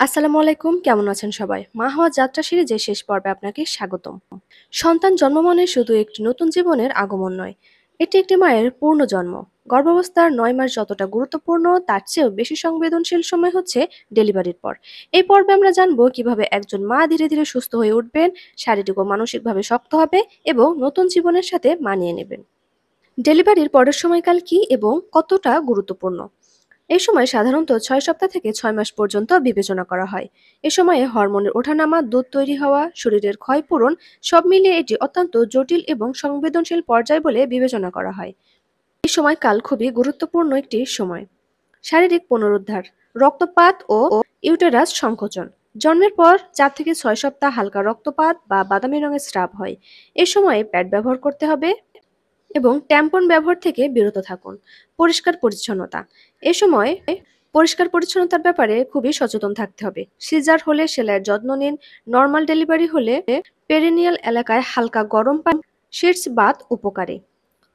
আসসালামু আলাইকুম, কেমন আছেন সবাই? মা হওয়ার যাত্রা সিরিজের শেষ পর্বে আপনাকে স্বাগতম। সন্তান জন্ম মানে শুধু একটি নতুন জীবনের আগমন নয়, এটি একটি মায়ের পূর্ণ জন্ম। গর্ভাবস্থার ৯ মাস যতটা গুরুত্বপূর্ণ, তার চেয়েও বেশি সংবেদনশীল সময় হচ্ছে ডেলিভারির পর। এই পর্বে আমরা জানবো কিভাবে একজন মা ধীরে ধীরে সুস্থ হয়ে উঠবেন, শারীরিক ও মানসিকভাবে শক্ত হবে এবং নতুন জীবনের সাথে মানিয়ে নেবেন। ডেলিভারির পরের সময়কাল কি এবং কতটা গুরুত্বপূর্ণ? এই সময় সাধারণত ৬ সপ্তাহ থেকে ৬ মাস পর্যন্ত বিবেচনা করা হয়। এ সময়ে হরমোনের ওঠানামা, দুধ তৈরি হওয়া, শরীরের ক্ষয়পূরণ সব মিলিয়ে এটি অত্যন্ত জটিল এবং সংবেদনশীল পর্যায় বলে বিবেচনা করা হয়। এই সময়কাল খুবই গুরুত্বপূর্ণ একটি সময়। শারীরিক পুনরুদ্ধার, রক্তপাত ও ইউটেরাস সংকোচন। জন্মের পর ৪ থেকে ৬ সপ্তাহ হালকা রক্তপাত বা বাদামি রঙের স্রাব হয়। এ সময়ে প্যাড ব্যবহার করতে হবে এবং ট্যাম্পন ব্যবহার থেকে বিরত থাকুন। পরিষ্কার পরিচ্ছন্নতা, এ সময় পরিষ্কার পরিচ্ছন্নতার ব্যাপারে খুবই সচেতন থাকতে হবে। সিজার হলে সেলাইয়ের যত্ন নিন। নর্মাল ডেলিভারি হলে পেরিনিয়াল এলাকায় হালকা গরম পানি, শীটস বাথ উপকারী।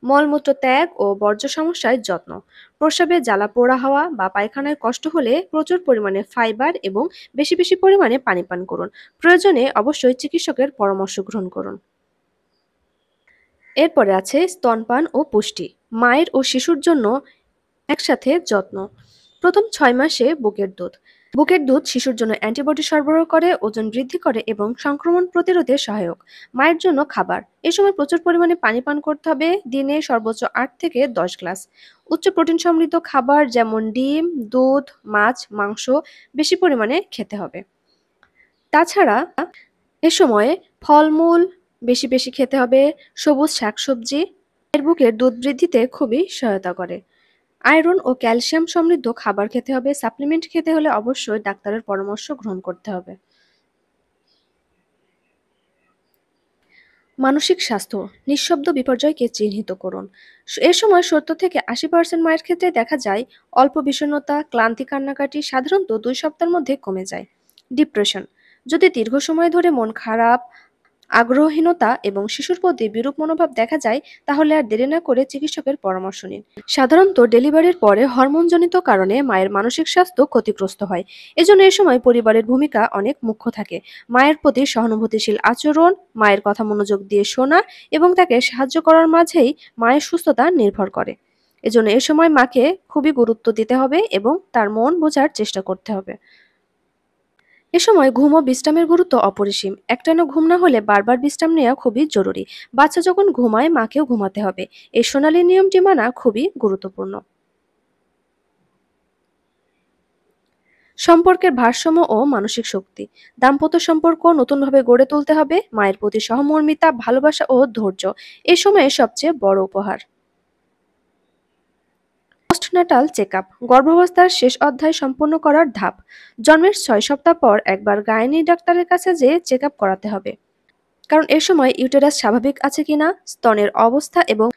মলমূত্র ত্যাগ ও বর্জ্য সমস্যায় যত্ন। প্রস্রাবে জ্বালা পোড়া হওয়া বা পায়খানায় কষ্ট হলে প্রচুর পরিমাণে ফাইবার এবং বেশি বেশি পরিমাণে পানি পান করুন। প্রয়োজনে অবশ্যই চিকিৎসকের পরামর্শ গ্রহণ করুন। এরপরে আছে স্তনপান ও পুষ্টি। মায়ের ও শিশুর জন্য একসাথে যত্ন। প্রথম ৬ মাসে বুকের দুধ শিশুর জন্য অ্যান্টিবডি সরবরাহ করে, ওজন বৃদ্ধি করে এবং সংক্রমণ প্রতিরোধে সহায়ক। মায়ের জন্য খাবার, এ সময় প্রচুর পরিমাণে পানি পান করতে হবে, দিনে সর্বোচ্চ ৮ থেকে ১০ গ্লাস। উচ্চ প্রোটিন সমৃদ্ধ খাবার যেমন ডিম, দুধ, মাছ, মাংস বেশি পরিমাণে খেতে হবে। তাছাড়া এ সময়ে ফলমূল বেশি বেশি খেতে হবে, সবুজ শাকসবজি এর বুকের দুধ বৃদ্ধিতে খুবই সহায়তা করে। আয়রন ও ক্যালসিয়াম সমৃদ্ধ খাবার খেতে হবে। সাপ্লিমেন্ট খেতে হলে অবশ্যই ডাক্তারের পরামর্শ গ্রহণ করতে হবে। মানসিক স্বাস্থ্য, নিঃশব্দ বিপর্যয়কে চিহ্নিত করুন। এ সময় ৭০ থেকে ৮০% মায়ের ক্ষেত্রে দেখা যায় অল্প বিষণ্ণতা, ক্লান্তি, কান্নাকাটি সাধারণত ২ সপ্তাহের মধ্যে কমে যায়। ডিপ্রেশন, যদি দীর্ঘ সময় ধরে মন খারাপ, আগ্রহহীনতা এবং শিশুর প্রতি বিরূপ মনোভাব দেখা যায়, তাহলে আর দেরি না করে চিকিৎসকের পরামর্শ নিন। সাধারণত ডেলিভারির পরে হরমোনজনিত কারণে মায়ের মানসিক স্বাস্থ্য ক্ষতিগ্রস্ত হয়। এজন্য এ সময় পরিবারের ভূমিকা অনেক মুখ্য থাকে। মায়ের প্রতি সহানুভূতিশীল আচরণ, মায়ের কথা মনোযোগ দিয়ে শোনা এবং তাকে সাহায্য করার মাঝেই মায়ের সুস্থতা নির্ভর করে। এজন্য এ সময় মাকে খুবই গুরুত্ব দিতে হবে এবং তার মন বোঝার চেষ্টা করতে হবে। এ সময় ঘুম ও বিশ্রামের গুরুত্ব অপরিসীম। একটানা ঘুম না হলে বারবার বিশ্রাম নেওয়া খুবই জরুরি। বাচ্চা যখন ঘুমায় মাকেও ঘুমাতে হবে। এই সোনালী নিয়মটি মানা খুবই গুরুত্বপূর্ণ। সম্পর্কের ভারসাম্য ও মানসিক শক্তি। দাম্পত্য সম্পর্ক নতুনভাবে গড়ে তুলতে হবে। মায়ের প্রতি সহমর্মিতা, ভালোবাসা ও ধৈর্য এ সময়ে সবচেয়ে বড় উপহার। পোস্টন্যাটাল চেকআপ, গর্ভাবস্থার শেষ অধ্যায় সম্পন্ন করার ধাপ। জন্মের ৬ সপ্তাহ পর একবার গাইনি ডাক্তারের কাছে যেয়ে চেকআপ করাতে হবে, কারণ এ সময় ইউটেরাস স্বাভাবিক আছে কিনা, স্তনের অবস্থা এবং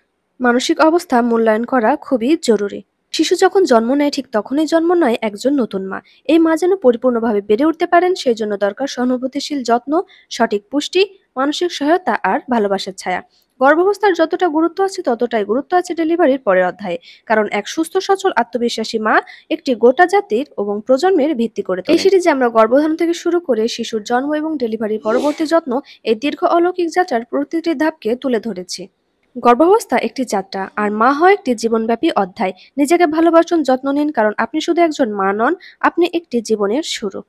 মানসিক অবস্থা মূল্যায়ন করা খুবই জরুরি। শিশু যখন জন্ম নেয় ঠিক তখনই জন্ম নেয় একজন নতুন মা। এই মা যেন পরিপূর্ণভাবে বেড়ে উঠতে পারেন, সেই জন্য দরকার সহানুভূতিশীল যত্ন, সঠিক পুষ্টি, মানসিক সহায়তা আর ভালোবাসার ছায়া। গর্ভাবস্থার যতটা গুরুত্ব আছে ততটাই গুরুত্ব আছে ডেলিভারির পরের অধ্যায়ে, কারণ এক সুস্থ সচল আত্মবিশ্বাসী মা একটি গোটা জাতির এবং প্রজন্মের ভিত্তি করে তোলে। এই সিরিজে আমরা গর্ভধারণ থেকে শুরু করে শিশুর জন্ম এবং ডেলিভারির পরবর্তী যত্ন, এই দীর্ঘ অলৌকিক যাত্রার প্রতিটি ধাপকে তুলে ধরেছি। গর্ভাবস্থা একটি যাত্রা আর মা হয় একটি জীবনব্যাপী অধ্যায়। নিজেকে ভালোবাসুন, যত্ন নিন, কারণ আপনি শুধু একজন মা নন, আপনি একটি জীবনের শুরু।